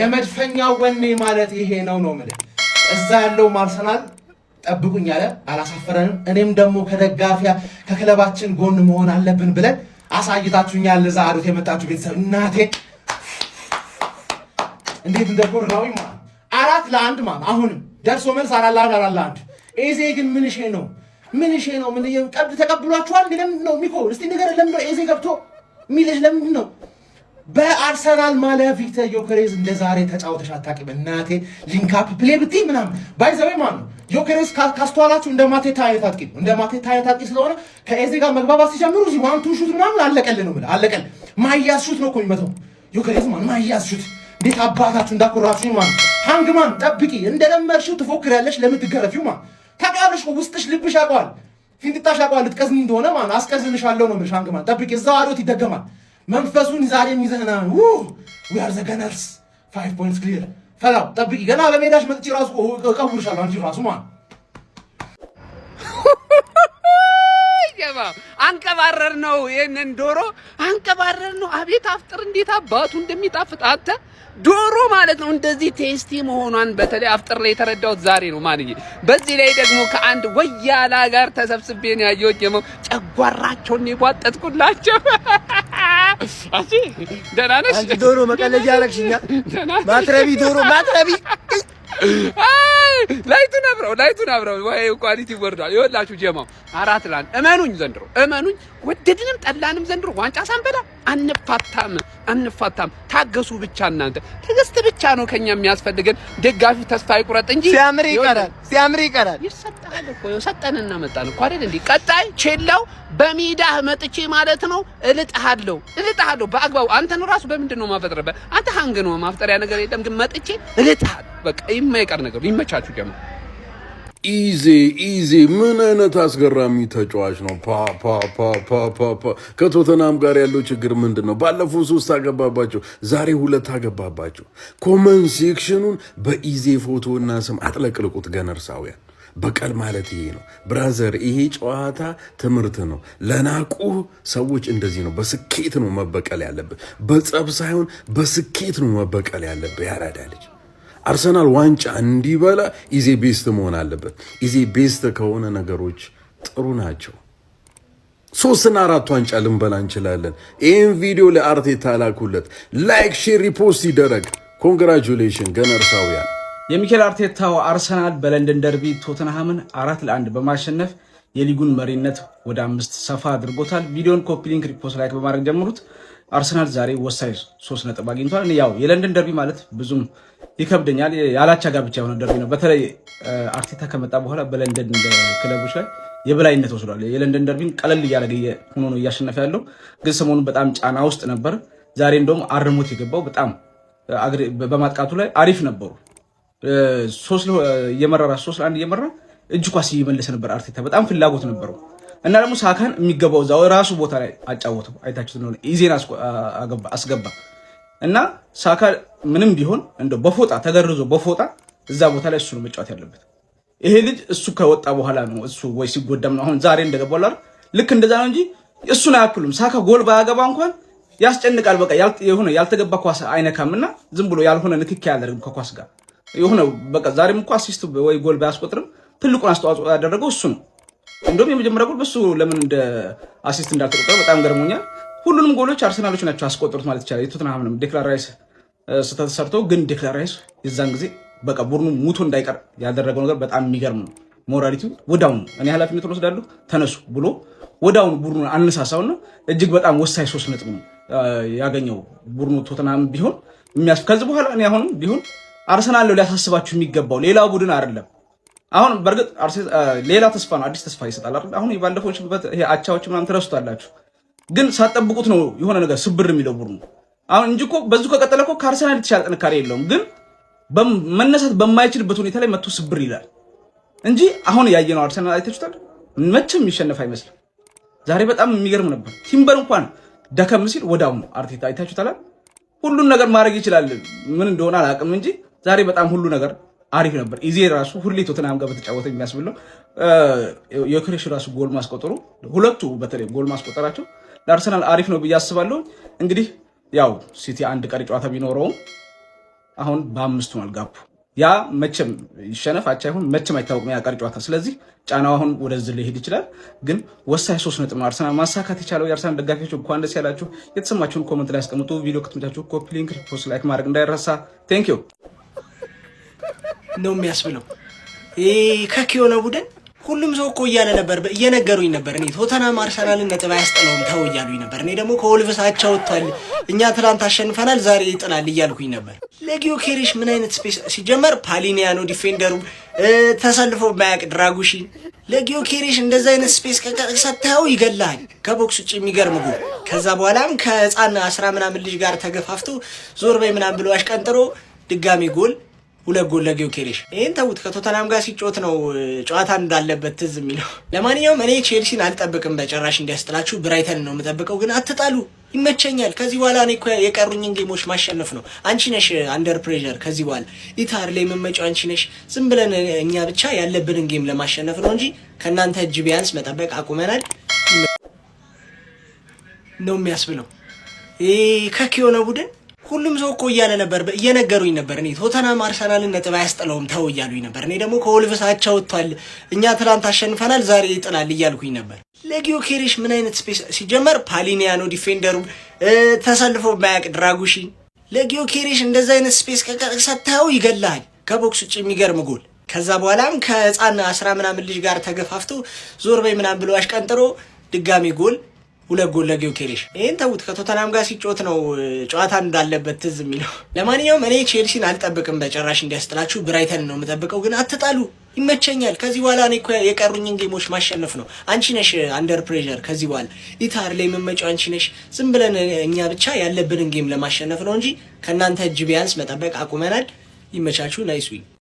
የመድፈኛው ወኔ ማለት ይሄ ነው ማለት እዛ ያለው አርሰናል ጠብቁኝ ያለ አላሳፈረንም። እኔም ደግሞ ከደጋፊያ ከክለባችን ጎን መሆን አለብን ብለን አሳይታችሁኛል። ዛሬት የመጣችሁ ቤተሰብ እናቴ እንዴት እንደኮራው ማለት 4-1 ማለት አሁንም ደርሶ መልስ 4-1 ኤዜ ግን ምን ሼ ነው ምን ቀብድ ተቀብሏችኋል? ለምን ነው ሚኮ እስቲ ነገር ለምን ነው ኤዜ ገብቶ ሚልህ ለምን ነው? በአርሰናል ማሊያ ቪክተር ዮኬሬዝ እንደዛሬ ተጫውተሽ አታውቂም እናቴ። ሊንካፕ ፕሌይ ብቲ ምናምን ባይዘው ማለት ነው። ዮኬሬዝ ካስተዋላችሁ እንደማቴታ አይነት አጥቂ ስለሆነ ከኤዜ ጋር መግባባት ሲጀምሩ እዚህ ዋን ቱ ሹት ምናምን አለቀልህ ነው ማለት አለቀል። ማያዝ ሹት ነው እኮ የሚመታው ዮኬሬዝ ማለት ማያዝ ሹት። እንዴት አባታችሁ እንዳኮራችሁ ማለት ሃንግማን ጠብቂ እንደለመድሽው ትፎክሪያለሽ ለምትገረፊው ማለት ታውቂያለሽ እኮ ውስጥሽ ልብሽ ያውቀዋል። ፊንጥጣሽ ያውቀዋል ልትቀዝኝ እንደሆነ ማለት አስቀዝንሻለሁ ነው የምልሽ። ሃንግማን ጠብቂ እዛው አዶት ይደገማል። መንፈሱን ዛሬም ይዘህና we are the gunners 5 points clear ፈላው ጠብቂ ገና በሜዳሽ መጥቼ ራሱ እቀውርሻለሁ አንቺ ራሱ ማለት አንቀባረር ነው ይሄንን ዶሮ አንቀባረር ነው። አቤት አፍጥር እንዴት አባቱ እንደሚጣፍጥ አንተ ዶሮ ማለት ነው። እንደዚህ ቴስቲ መሆኗን በተለይ አፍጥር ላይ የተረዳሁት ዛሬ ነው ማንዬ። በዚህ ላይ ደግሞ ከአንድ ወያላ ጋር ተሰብስቤ ነው ያየሁት። ደግሞ ጨጓራቸውን የቧጠጥኩላቸው። አቺ ደህና ነሽ? አንቺ ዶሮ መቀለጃ ያረግሽኛ ማትረቢ ዶሮ ማትረቢ ላይቱን አብረው ወይ ኳሊቲ ወርዷል። ይኸውላችሁ ጀማው 4-1 እመኑኝ ወደድንም ጠላንም ዘንድሮ ዋንጫ ሳንበላ አንፋታም። ታገሱ ብቻ እናንተ ትዕግስት ብቻ ነው ከኛ የሚያስፈልገን። ደጋፊው ተስፋ ይቁረጥ እንጂ ሲያምር ይቀራል። ይሰጣል እኮ ሰጠንና መጣን እኮ አይደል እንዴ? ቀጣይ ቼላው በሜዳህ መጥቼ ማለት ነው እልጥሃለሁ በአግባቡ። አንተን ራሱ በምንድን ነው ማፈጥረበት? አንተ ሃንግ ነው ማፍጠሪያ ነገር የለም ግን መጥቼ እልጥሃለሁ። በቃ የማይቀር ነገር ይመቻችሁ ጀማ። ኢዜ ምን አይነት አስገራሚ ተጫዋች ነው። ከቶተናም ጋር ያለው ችግር ምንድን ነው? ባለፈው 3 አገባባቸው፣ ዛሬ 2 አገባባቸው። ኮመን ሴክሽኑን በኢዜ ፎቶና ስም አጥለቅልቁት ገነርሳውያን። በቀል ማለት ይሄ ነው ብራዘር። ይሄ ጨዋታ ትምህርት ነው ለናቁህ ሰዎች። እንደዚህ ነው በስኬት ነው መበቀል ያለብህ፣ በጸብ ሳይሆን በስኬት ነው መበቀል ያለብህ። ያራዳ ልጅ አርሰናል ዋንጫ እንዲበላ ኢዜ ቤስት መሆን አለበት። ኢዜ ቤስት ከሆነ ነገሮች ጥሩ ናቸው። 3-4 ዋንጫ ልንበላ እንችላለን። ይህን ቪዲዮ ለአርቴታ ላኩለት። ላይክ፣ ሼር፣ ሪፖስት ይደረግ። ኮንግራቹሌሽን ገነርሳውያን። የሚኬል አርቴታው አርሰናል በለንደን ደርቢ ቶተንሃምን 4-1 በማሸነፍ የሊጉን መሪነት ወደ 5 ሰፋ አድርጎታል። ቪዲዮን ኮፒ ሊንክ፣ ሪፖስት፣ ላይክ በማድረግ ጀምሩት። አርሰናል ዛሬ ወሳኝ 3 ነጥብ አግኝቷል። ያው የለንደን ደርቢ ማለት ብዙም ይከብደኛል፣ ያላቻ ጋር ብቻ የሆነ ደርቢ ነው። በተለይ አርቴታ ከመጣ በኋላ በለንደን ክለቦች ላይ የበላይነት ወስዷል። የለንደን ደርቢን ቀለል እያደረገ ሆኖ ነው እያሸነፈ ያለው። ግን ሰሞኑን በጣም ጫና ውስጥ ነበር። ዛሬ እንደውም አርሞት የገባው በጣም በማጥቃቱ ላይ አሪፍ ነበሩ። 3-1 እየመራ እጅ ኳስ እየመለሰ ነበር። አርቴታ በጣም ፍላጎት ነበረው እና ደግሞ ሳካን የሚገባው እዛው ራሱ ቦታ ላይ አጫወተው። አይታችሁት ነው ኢዜን አስገባ እና ሳካ ምንም ቢሆን እንደው በፎጣ ተገርዞ በፎጣ እዛ ቦታ ላይ እሱ ነው መጫወት ያለበት። ይሄ ልጅ እሱ ከወጣ በኋላ ነው እሱ ወይ ሲጎዳም ነው አሁን ዛሬ እንደገባው አይደል? ልክ እንደዛ ነው እንጂ እሱን አያክሉም። ሳካ ጎል ባያገባ እንኳን ያስጨንቃል። በቃ የሆነ ያልተገባ ኳስ አይነካምና ዝም ብሎ ያልሆነ ንክኪ ያደርግ ከኳስ ጋር የሆነ በቃ ዛሬም እንኳን አሲስት ወይ ጎል ባያስቆጥርም ትልቁን አስተዋጽኦ ያደረገው እሱ ነው። እንደውም የመጀመሪያ ጎል በሱ ለምን እንደ አሲስት እንዳልተቆጠረ በጣም ገርሞኛል። ሁሉንም ጎሎች አርሰናሎች ናቸው አስቆጥሩት ማለት ይቻላል። የቶተንሃምንም ዴክላን ራይስ ስህተት ሰርቶ ግን ዴክላን ራይስ የዛን ጊዜ በቃ ቡድኑ ሙቶ እንዳይቀር ያደረገው ነገር በጣም የሚገርም ነው። ሞራሊቲው ወዳውኑ እኔ ኃላፊነቱን ወስዳለሁ ተነሱ ብሎ ወዳውኑ ቡድኑን አነሳሳውና እጅግ በጣም ወሳኝ 3 ነጥብ ነው ያገኘው ቡድኑ ቶተንሃም ቢሆን ከዚህ በኋላ እኔ አሁንም ቢሆን አርሰናል ነው ሊያሳስባችሁ የሚገባው ሌላው ቡድን አይደለም። አሁን በርግጥ ሌላ ተስፋ ነው፣ አዲስ ተስፋ ይሰጣል አይደል? አሁን የባለፈው ይሄ አቻዎች ምናምን ትረሱታላችሁ፣ ግን ሳትጠብቁት ነው የሆነ ነገር ስብር የሚለው ቡድኑ አሁን እንጂ እኮ በዚሁ ከቀጠለ እኮ ከአርሰናል የተሻለ ጥንካሬ የለውም። ግን መነሳት በማይችልበት ሁኔታ ላይ መጥቶ ስብር ይላል እንጂ አሁን ያየነው አርሰናል አይታችሁታል፣ መቼም የሚሸነፍ አይመስልም። ዛሬ በጣም የሚገርም ነበር። ቲምበር እንኳን ደከም ሲል ወዳው አርቴታ አይታችሁታል። ሁሉን ነገር ማድረግ ይችላል፣ ምን እንደሆነ አላውቅም እንጂ ዛሬ በጣም ሁሉ ነገር አሪፍ ነበር። ኢዜ ራሱ ሁሌ ቶተንሃም ጋር በተጫወተ የሚያስብለው ዮኬሬሽ ራሱ ጎል ማስቆጠሩ ሁለቱ በተለይ ጎል ማስቆጠራቸው ለአርሰናል አሪፍ ነው ብዬ አስባለሁ። እንግዲህ ያው ሲቲ አንድ ቀሪ ጨዋታ ቢኖረውም አሁን በ5 ሆኗል ጋፑ። ያ መቼም ይሸነፍ አቻ ይሁን መቼም አይታወቅም ያ ቀሪ ጨዋታ። ስለዚህ ጫናው አሁን ወደዚህ ሊሄድ ይችላል። ግን ወሳኝ 3 ነጥብ ነው አርሰናል ማሳካት የቻለው። የአርሰናል ደጋፊዎች እንኳን ደስ ያላችሁ። የተሰማችሁን ኮሜንት ላይ አስቀምጡ። ቪዲዮ ከተመቻችሁ ኮፒ ሊንክ፣ ፖስት፣ ላይክ ማድረግ እንዳይረሳ። ቴንክ ዩ ነው የሚያስብለው ከኪዮነ ቡድን ሁሉም ሰው እኮ እያለ ነበር፣ እየነገሩኝ ነበር። እኔ ቶተናም አርሰናልን ነጥብ አያስጥለውም ተው እያሉኝ ነበር። እኔ ደግሞ ከወልቭስ አቻ ወጥቷል፣ እኛ ትላንት አሸንፈናል፣ ዛሬ ይጥላል እያልኩኝ ነበር። ለጊዮኬሬሽ ምን አይነት ስፔስ ሲጀመር ፓሊኒያኖ ዲፌንደሩ ተሰልፎ ማያቅ ድራጉሺን ለጊዮኬሬሽ እንደዛ አይነት ስፔስ ሰጥተው ይገላል ከቦክስ ውጭ የሚገርም ጎል። ከዛ በኋላም ከህፃን 10 ምናምን ልጅ ጋር ተገፋፍቶ ዞር በይ ምናምን ብሎ አሽቀንጥሮ ድጋሚ ጎል 2 ጎል ለጊዮኬሬሽ። ይሄን ተውት፣ ከቶተናም ጋር ሲጮት ነው ጨዋታ እንዳለበት ትዝ የሚለው። ለማንኛውም እኔ ቼልሲን አልጠብቅም በጭራሽ እንዲያስጥላችሁ፣ ብራይተን ነው የምጠብቀው። ግን አትጣሉ፣ ይመቸኛል። ከዚህ በኋላ እኔ እኮ የቀሩኝን ጌሞች ማሸነፍ ነው። አንቺ ነሽ አንደር ፕሬሸር። ከዚህ በኋላ ኢታር ላይ የምመጪው አንቺ ነሽ። ዝም ብለን እኛ ብቻ ያለብንን ጌም ለማሸነፍ ነው እንጂ ከእናንተ እጅ ቢያንስ መጠበቅ አቁመናል ነው የሚያስብለው ከኪዮነ ቡድን ሁሉም ሰው እኮ እያለ ነበር፣ እየነገሩኝ ነበር። እኔ ቶተናም አርሰናልን ነጥብ አያስጥለውም ተው እያሉኝ ነበር። እኔ ደግሞ ከወልቭስ አቻ ወጥቷል፣ እኛ ትላንት አሸንፈናል፣ ዛሬ ይጥላል እያልኩኝ ነበር። ለጊዮኬሬሽ ምን አይነት ስፔስ ሲጀመር ፓሊኒያኖ ዲፌንደሩ ተሰልፎ ማያቅ ድራጉሺን ለጊዮኬሬሽ እንደዛ አይነት ስፔስ ሰጥተው ይገላል ከቦክስ ውጭ የሚገርም ጎል። ከዛ በኋላም ከህፃን 10 ምናምን ልጅ ጋር ተገፋፍቶ ዞር በይ ምናምን ብሎ አሽቀንጥሮ ድጋሚ ጎል 2 ጎል ለጊዮኬሬሽ። ይሄን ተውት፣ ከቶተናም ጋር ሲጮት ነው ጨዋታ እንዳለበት ትዝ የሚለው። ለማንኛውም እኔ ቼልሲን አልጠብቅም በጭራሽ እንዲያስጥላችሁ፣ ብራይተን ነው የምጠብቀው። ግን አትጣሉ፣ ይመቸኛል። ከዚህ በኋላ እኔ እኮ የቀሩኝን ጌሞች ማሸነፍ ነው። አንቺ ነሽ አንደር ፕሬሸር። ከዚህ በኋላ ኢታር ላይ የምመጪው አንቺ ነሽ። ዝም ብለን እኛ ብቻ ያለብንን ጌም ለማሸነፍ ነው እንጂ ከእናንተ እጅ ቢያንስ መጠበቅ አቁመናል። ይመቻችሁ። ናይስ ዊክ